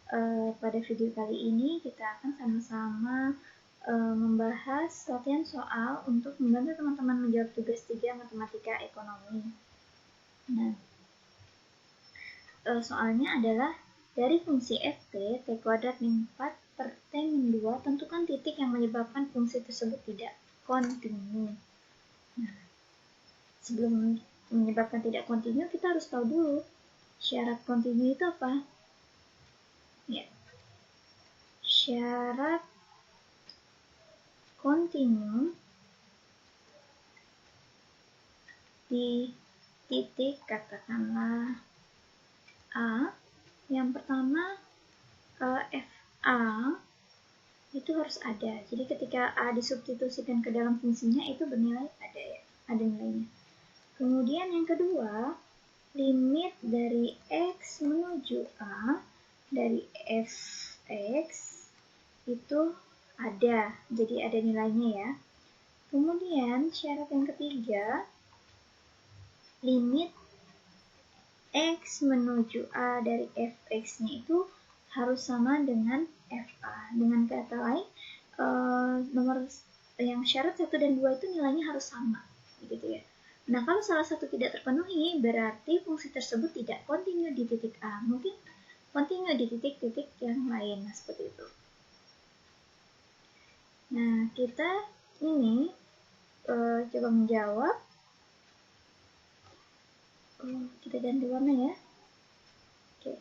Pada video kali ini kita akan sama-sama membahas latihan soal untuk membantu teman-teman menjawab tugas 3 matematika ekonomi. Nah, soalnya adalah dari fungsi ft, t kuadrat min 4 per t min 2, tentukan titik yang menyebabkan fungsi tersebut tidak kontinu. Nah, sebelum menyebabkan tidak kontinu, kita harus tahu dulu syarat kontinu itu apa? Ya, syarat kontinu di titik katakanlah A, yang pertama FA itu harus ada. Jadi ketika A disubstitusikan ke dalam fungsinya itu bernilai ada ya, ada nilainya. Kemudian yang kedua, limit dari X menuju A dari fx itu ada, jadi ada nilainya ya. Kemudian syarat yang ketiga, limit X menuju A dari fx-nya itu harus sama dengan FA. Dengan kata lain, nomor yang syarat 1 dan 2 itu nilainya harus sama, gitu ya. Nah, kalau salah satu tidak terpenuhi, berarti fungsi tersebut tidak kontinu di titik A. Mungkin kontinu di titik-titik yang lain, nah seperti itu. Nah, kita ini coba menjawab. Kita ganti warna ya. Oke.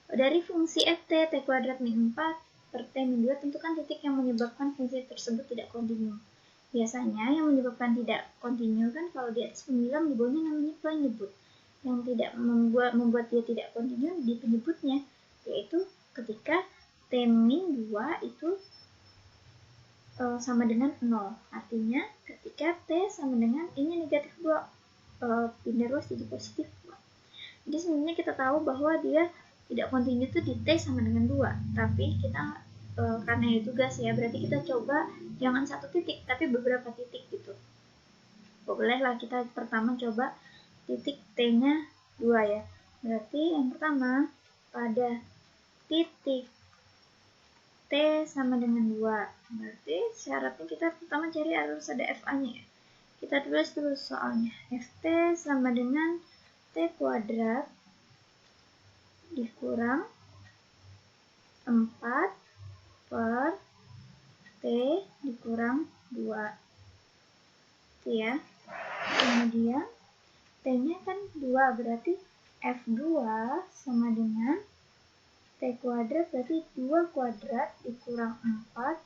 Dari fungsi ft, t kuadrat min 4 per t min 2, tentukan titik yang menyebabkan fungsi tersebut tidak kontinu. Biasanya yang menyebabkan tidak kontinu kan kalau di atas pembilang, di bawahnya namanya penyebut. Yang tidak membuat dia tidak kontinu di penyebutnya, yaitu ketika t min 2 itu sama dengan 0. Artinya ketika t sama dengan ini negatif 2, pindah ruas jadi positif 2. Jadi sebenarnya kita tahu bahwa dia tidak kontinu itu di t sama dengan 2. Tapi kita karena itu tugas ya, berarti kita coba jangan satu titik tapi beberapa titik gitu. Bolehlah kita pertama coba titik t-nya 2 ya. Berarti yang pertama pada titik t sama dengan 2. Berarti syaratnya kita pertama cari harus ada FA-nya ya. Kita tulis dulu soalnya. Ft sama dengan t kuadrat dikurang 4 per t dikurang 2. Itu ya. Kemudian t-nya kan 2, berarti F2 sama dengan t kuadrat, berarti 2 kuadrat dikurang 4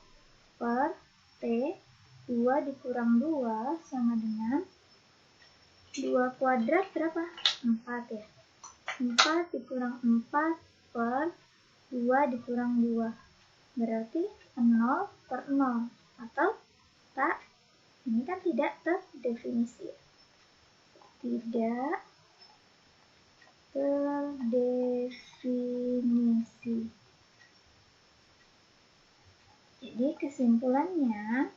per t, 2 dikurang 2 sama dengan 2 kuadrat berapa? 4 ya. 4 dikurang 4 per 2 dikurang 2. Berarti 0 per 0. Atau tak, ini kan tidak terdefinisi. Tidak terdefinisi. Jadi kesimpulannya,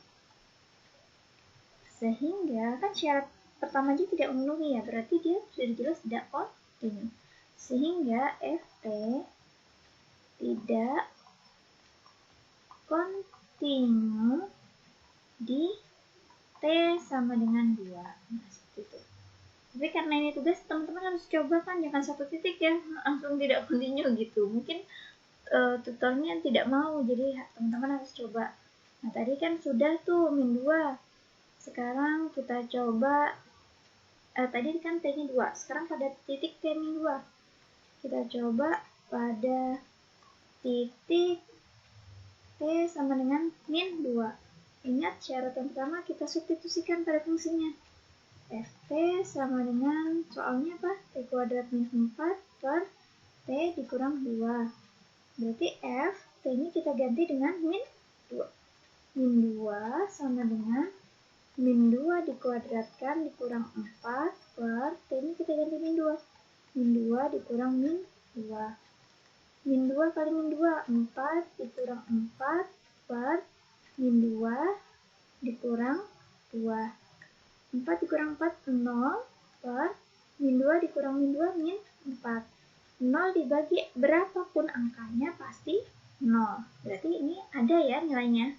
sehingga kan syarat pertama aja tidak memenuhi ya, berarti dia sudah jelas tidak kontinu. Sehingga ft tidak kontinu di t sama dengan 2. Nah, seperti itu. Tapi karena ini tugas, teman-teman harus coba kan, jangan satu titik ya, langsung tidak kontinu gitu. Mungkin tutornya tidak mau, jadi teman-teman harus coba. Nah, tadi kan sudah tuh min 2. Sekarang kita coba, tadi kan t-nya 2. Sekarang pada titik t min 2. Kita coba pada titik t sama dengan min 2. Ingat syarat yang pertama kita substitusikan pada fungsinya. Ft sama dengan, soalnya apa? T kuadrat min 4 per T dikurang 2. Berarti F, T ini kita ganti dengan min 2. Min 2 sama dengan min 2 dikuadratkan dikurang 4 per T ini kita ganti min 2. Min 2 dikurang min 2. Min 2 kali min 2, 4 dikurang 4 per min 2 dikurang 2. 4 dikurang 4, 0 per min 2 dikurang min 2, min 4. 0 dibagi berapapun angkanya pasti 0. Berarti ini ada ya nilainya.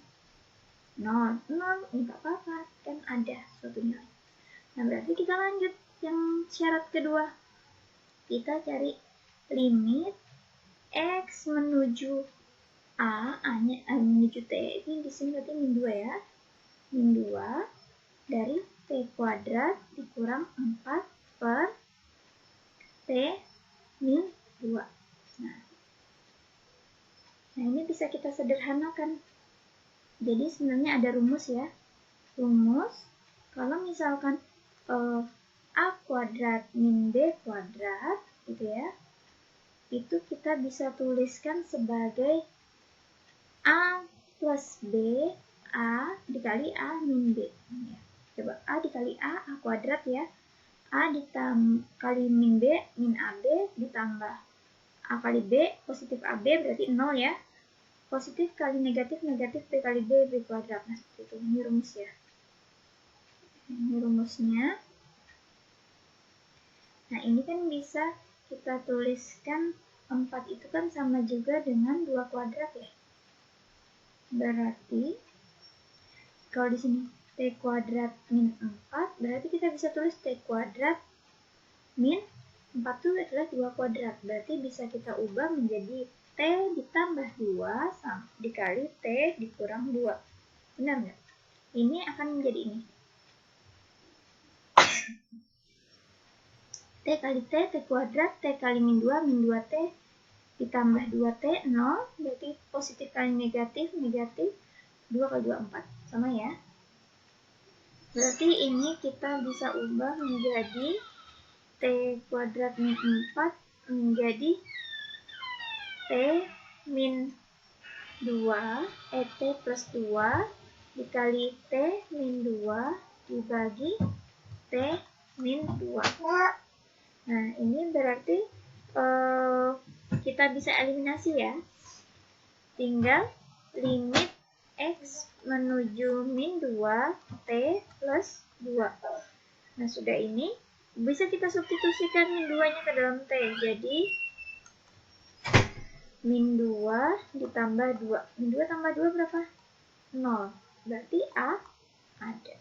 0, 0, ini gak apa-apa, kan ada suatu nilai. Nah, berarti kita lanjut yang syarat kedua. Kita cari limit X menuju A-nya menuju T. Ini di sini berarti min 2 ya. Min 2 dari T kuadrat dikurang 4 per T min 2. Nah, ini bisa kita sederhanakan. Jadi sebenarnya ada rumus ya. Rumus, kalau misalkan A kuadrat min B kuadrat, gitu ya, itu kita bisa tuliskan sebagai A plus B, A dikali A min B. Ya. Coba A dikali A kuadrat ya. A dikali min B, min AB ditambah A kali B, positif AB berarti 0 ya. Positif kali negatif, negatif B kali B, B kuadrat. Nah, seperti itu. Ini rumus ya. Ini rumusnya. Nah, ini kan bisa kita tuliskan 4 itu kan sama juga dengan 2 kuadrat ya. Berarti, kalau di sini T kuadrat min 4, berarti kita bisa tulis T kuadrat min 4 itu adalah 2 kuadrat. Berarti bisa kita ubah menjadi T ditambah 2 dikali T dikurang 2. Benar nggak? Ini akan menjadi ini. T kali T, T kuadrat, T kali min 2 T ditambah 2T, 0. Berarti positif kali negatif, negatif. 2 kali 2, 4. Sama ya. Berarti ini kita bisa ubah menjadi T kuadrat min 4 menjadi T min 2, T plus 2 dikali T min 2 dibagi T min 2. Nah, ini berarti kita bisa eliminasi ya. Tinggal limit X menuju min 2, T plus 2. Nah, sudah ini bisa kita substitusikan min 2-nya ke dalam T. Jadi, min 2 ditambah 2. Min 2 tambah 2 berapa? 0. Berarti A ada.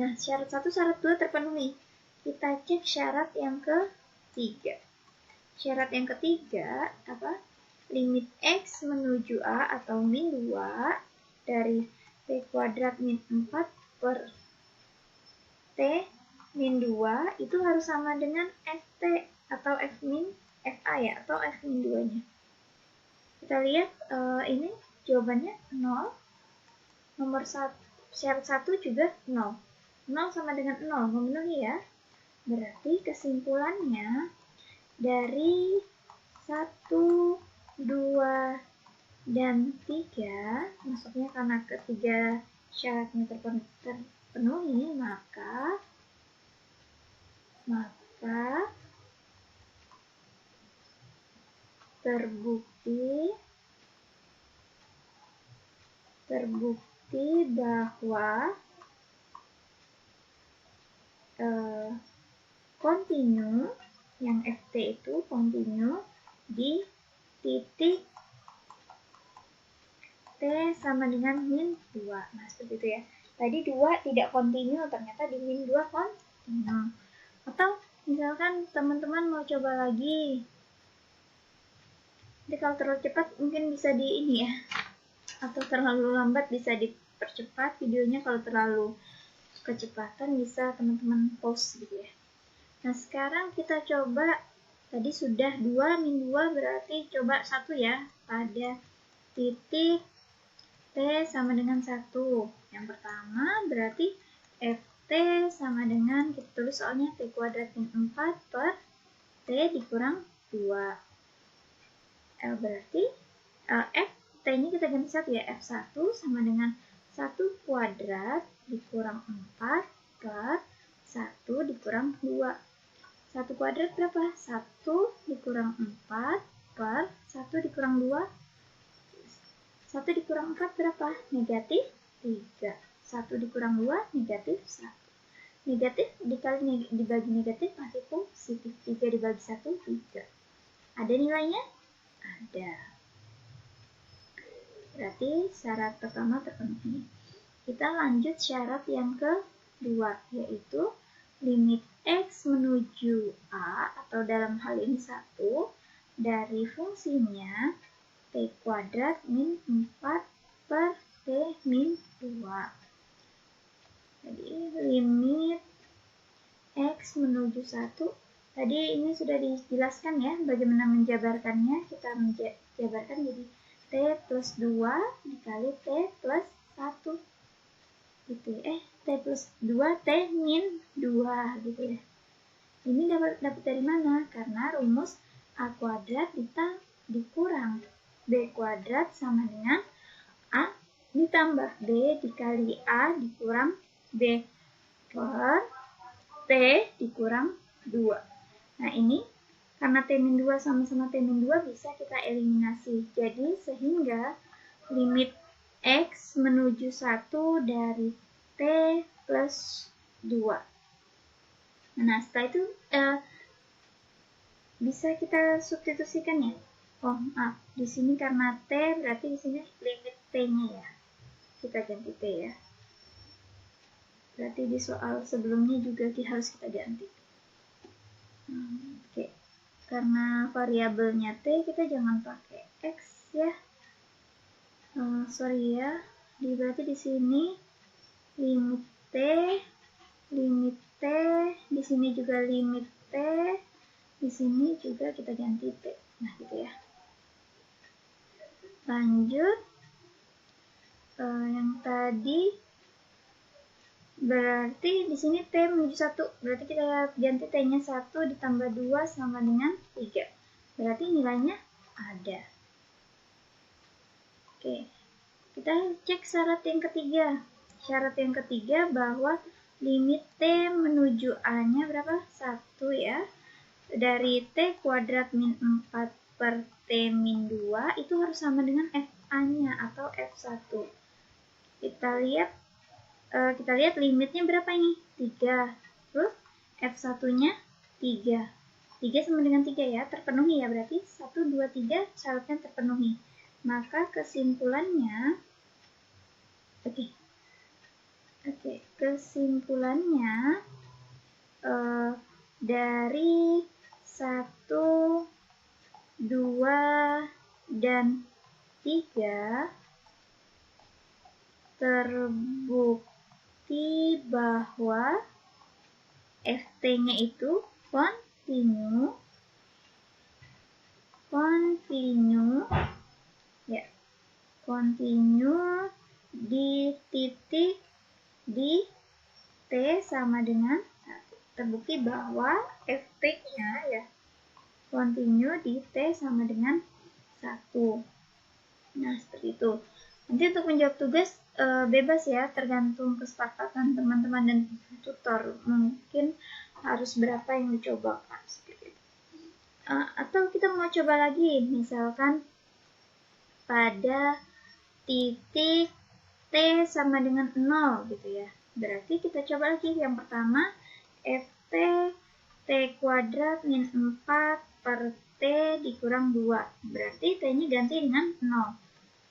Nah, syarat 1, syarat 2 terpenuhi. Kita cek syarat yang ketiga. Syarat yang ketiga, apa? Limit X menuju A atau min 2 dari T kuadrat min 4 per T min 2 itu harus sama dengan FT atau F min FA ya, atau F min 2-nya. Kita lihat ini jawabannya 0. Nomor 1, syarat 1 juga 0. 0 sama dengan 0, memenuhi ya. Berarti kesimpulannya dari 1, 2, dan 3, maksudnya karena ketiga syaratnya terpenuhi, maka terbukti bahwa kontinu yang FT itu kontinu di titik T sama dengan min 2. Nah, seperti itu ya. Tadi 2 tidak kontinu, ternyata di min 2 kontinu. Atau misalkan teman-teman mau coba lagi. Jadi kalau terlalu cepat mungkin bisa di ini ya. Atau terlalu lambat bisa dipercepat videonya. Kalau terlalu kecepatan bisa teman-teman pause gitu ya. Nah, sekarang kita coba. Tadi sudah 2 min 2 berarti coba 1 ya. Pada titik T sama dengan 1. Yang pertama berarti FT sama dengan, kita tulis soalnya T kuadrat min 4 per T dikurang 2. Berarti FT ini kita ganti 1 ya. F1 sama dengan 1 kuadrat dikurang 4 per 1 dikurang 2. 1 kuadrat berapa? 1 dikurang 4 per 1 dikurang 2. 1 dikurang 4 berapa? Negatif 3. 1 dikurang 2, negatif 1. Negatif dibagi negatif pasti positif. 3 dibagi 1, 3. Ada nilainya? Ada. Berarti syarat pertama terpenuhi. Kita lanjut syarat yang kedua, yaitu limit X menuju A, atau dalam hal ini 1, dari fungsinya T kuadrat min 4 per T min 2. Jadi limit X menuju 1, tadi ini sudah dijelaskan ya bagaimana menjabarkannya. Kita menjabarkan jadi T plus 2 dikali T plus 1 gitu ya. T plus 2 T min 2 gitu ya. Ini dapat dari mana? Karena rumus A kuadrat dikurang B kuadrat sama dengan A ditambah B dikali A dikurang B per T dikurang 2. Nah ini karena T min 2 sama-sama T min 2 bisa kita eliminasi. Jadi sehingga limit X menuju 1 dari T plus 2. Nah setelah itu bisa kita substitusikan ya. Oh maaf, di sini karena T berarti di sini limit T-nya ya. Kita ganti T ya. Berarti di soal sebelumnya juga harus kita ganti. Oke. Karena variabelnya T, kita jangan pakai X ya. Sorry ya. Berarti di sini limit T, di sini juga limit T, di sini juga kita ganti T. Nah, gitu ya. Lanjut. Yang tadi berarti di sini T menuju 1. Berarti kita ganti T-nya 1 ditambah 2 sama dengan 3. Berarti nilainya ada. Oke. Kita cek syarat yang ketiga. Syarat yang ketiga bahwa limit T menuju A-nya berapa? 1 ya. Dari T kuadrat min 4 per T min 2 itu harus sama dengan FA-nya atau F1. Kita lihat limitnya berapa ini? 3. Terus F1-nya 3. 3 sama dengan 3 ya, terpenuhi ya, berarti 1, 2, 3 syaratnya terpenuhi. Maka kesimpulannya, kesimpulannya dari 1, 2, dan 3 terbukti bahwa FT-nya itu kontinu ya, kontinu di titik di T sama dengan 1. Terbukti bahwa FT-nya ya kontinu di T sama dengan 1. Nah, seperti itu. Nanti untuk menjawab tugas bebas ya, tergantung kesepakatan teman-teman dan tutor. Mungkin harus berapa yang dicobakan seperti itu. Atau kita mau coba lagi, misalkan pada titik T sama dengan 0 gitu ya. Berarti kita coba lagi yang pertama, FT T kuadrat min 4 per T dikurang 2. Berarti T-nya ganti dengan 0.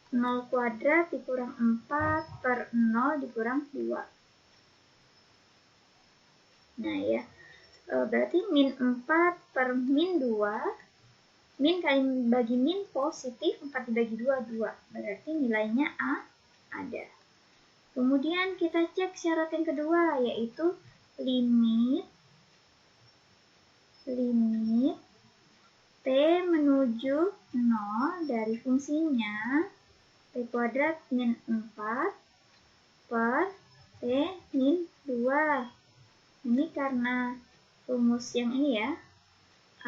0 kuadrat dikurang 4 per 0 dikurang 2. Nah ya, berarti min 4 per min 2, min kali bagi min positif, 4 dibagi 2, 2. Berarti nilainya A ada. Kemudian kita cek syarat yang kedua, yaitu limit T menuju 0 dari fungsinya T kuadrat min 4 per T min 2. Ini karena rumus yang ini ya,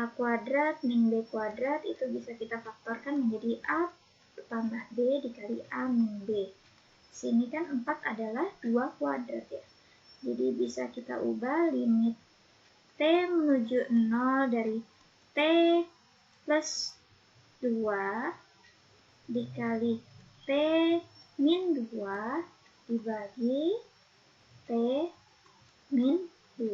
A kuadrat min B kuadrat itu bisa kita faktorkan menjadi A tambah B dikali A min B. Sini kan 4 adalah 2 kuadrat ya. Jadi bisa kita ubah limit T menuju 0 dari T plus 2 dikali T min 2 dibagi T min 2.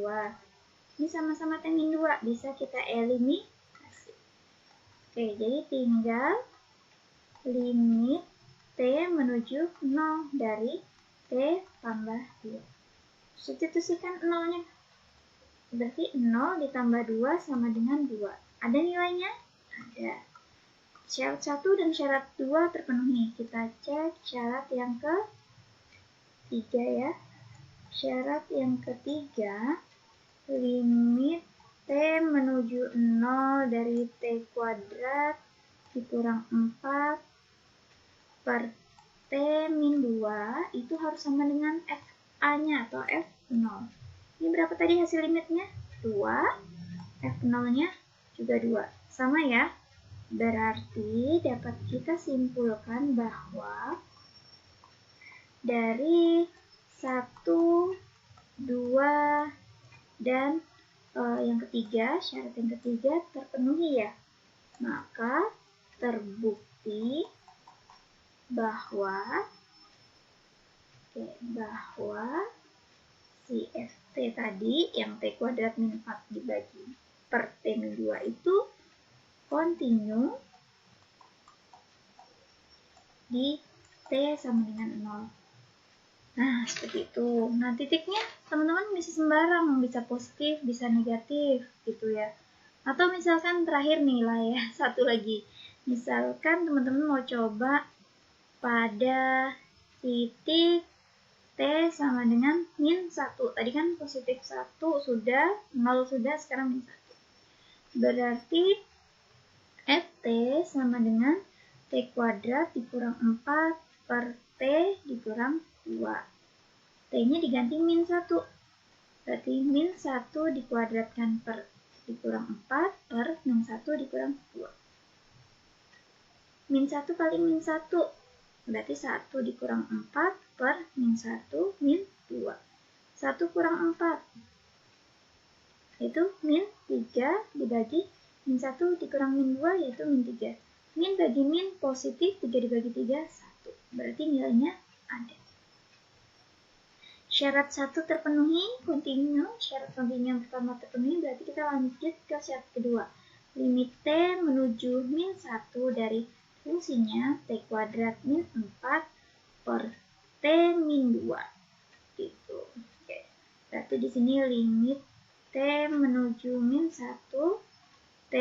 Ini sama-sama T min 2, bisa kita eliminasi. Oke, jadi tinggal limit T menuju 0 dari T tambah 2. Substitusikan 0-nya. Berarti 0 ditambah 2 sama dengan 2. Ada nilainya? Ada. Syarat 1 dan syarat 2 terpenuhi. Kita cek syarat yang ketiga ya. Syarat yang ketiga, limit T menuju 0 dari T kuadrat dikurang 4 per T min 2 itu harus sama dengan FA-nya atau F0. Ini berapa tadi hasil limitnya? 2. F0-nya juga 2. Sama ya? Berarti dapat kita simpulkan bahwa dari 1, 2, dan yang ketiga, syarat yang ketiga terpenuhi ya. Maka terbukti bahwa si FT tadi yang T kuadrat min 4 dibagi per T min 2 itu kontinu di T sama dengan 0. Nah, seperti itu. Nah, titiknya teman-teman bisa sembarang, bisa positif, bisa negatif, gitu ya. Atau misalkan terakhir nilai ya, satu lagi. Misalkan teman-teman mau coba pada titik T sama dengan min 1. Tadi kan positif 1 sudah, 0 sudah, sekarang min 1. Berarti FT sama dengan T kuadrat dikurang 4 per T dikurang 2. T-nya diganti min 1. Berarti min 1 dikuadratkan per dikurang 4 per min 1 dikurang 2. Min 1 kali min 1. Berarti 1 dikurang 4 per min 1 min 2. 1 kurang 4. Itu min 3 dibagi min 1 dikurang min 2 yaitu min 3. Min bagi min positif, 3 dibagi 3, 1. Berarti nilainya ada. Syarat 1 terpenuhi, kontinu. Syarat kontinu yang pertama terpenuhi, berarti kita lanjut ke syarat kedua. Limit T menuju min 1 dari fungsinya T kuadrat min 4 per T min 2. Gitu. Oke. Berarti di sini limit T menuju min 1 T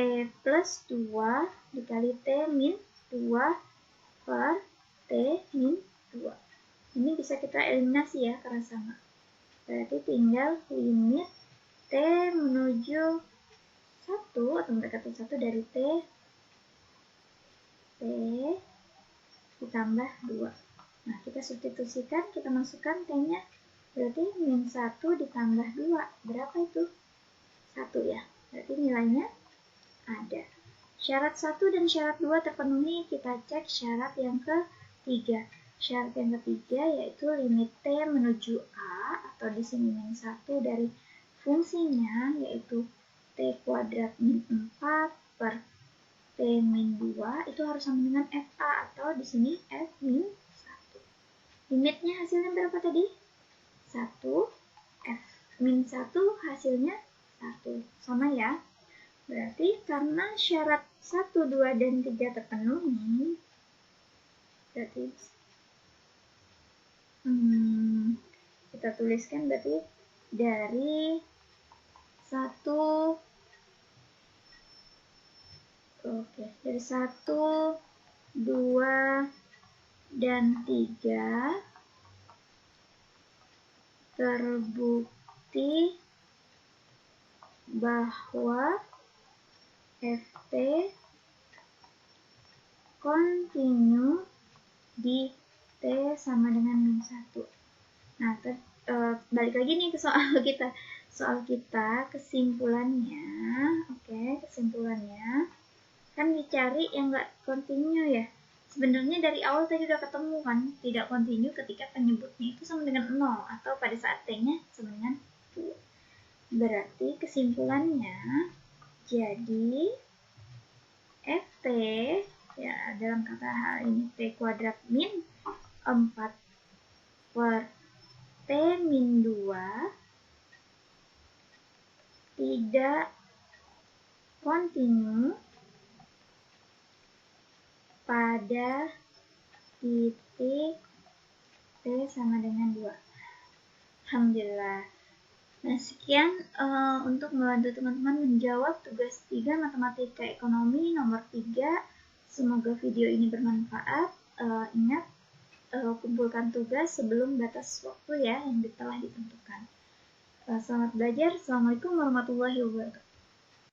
plus 2 dikali T min 2 per T min 2. Ini bisa kita eliminasi ya karena sama. Berarti tinggal limit T menuju 1 atau mendekati 1 dari T ditambah 2. Nah, kita substitusikan, kita masukkan T-nya. Berarti min 1 ditambah 2. Berapa itu? 1 ya. Berarti nilainya ada. Syarat 1 dan syarat 2 terpenuhi, kita cek syarat yang ketiga. Syarat yang ketiga yaitu limit T menuju A atau di sini min 1 dari fungsinya yaitu T kuadrat min 4 per T min 2 itu harus sama dengan FA atau di sini F min 1. Limitnya hasilnya berapa tadi? 1. F min 1 hasilnya 1. Sama ya. Berarti karena syarat 1, 2, dan 3 terpenuhi, berarti kita tuliskan berarti dari 1, dari 1, 2, dan 3 terbukti bahwa FT kontinu di T sama dengan min 1. Nah, balik lagi nih ke soal kita. Soal kita kesimpulannya, kesimpulannya kan dicari yang nggak kontinu ya. Sebenarnya dari awal tadi udah ketemu kan, tidak kontinu ketika penyebutnya itu sama dengan 0 atau pada saat T-nya sama dengan 2. Berarti kesimpulannya jadi FT ya dalam kata hal ini T kuadrat min 4 per T min 2 tidak kontinu pada titik T sama dengan 2. Alhamdulillah. Nah, sekian untuk membantu teman-teman menjawab tugas 3 Matematika Ekonomi nomor 3. Semoga video ini bermanfaat. Ingat, kumpulkan tugas sebelum batas waktu ya yang telah ditentukan. Selamat belajar. Assalamualaikum warahmatullahi wabarakatuh.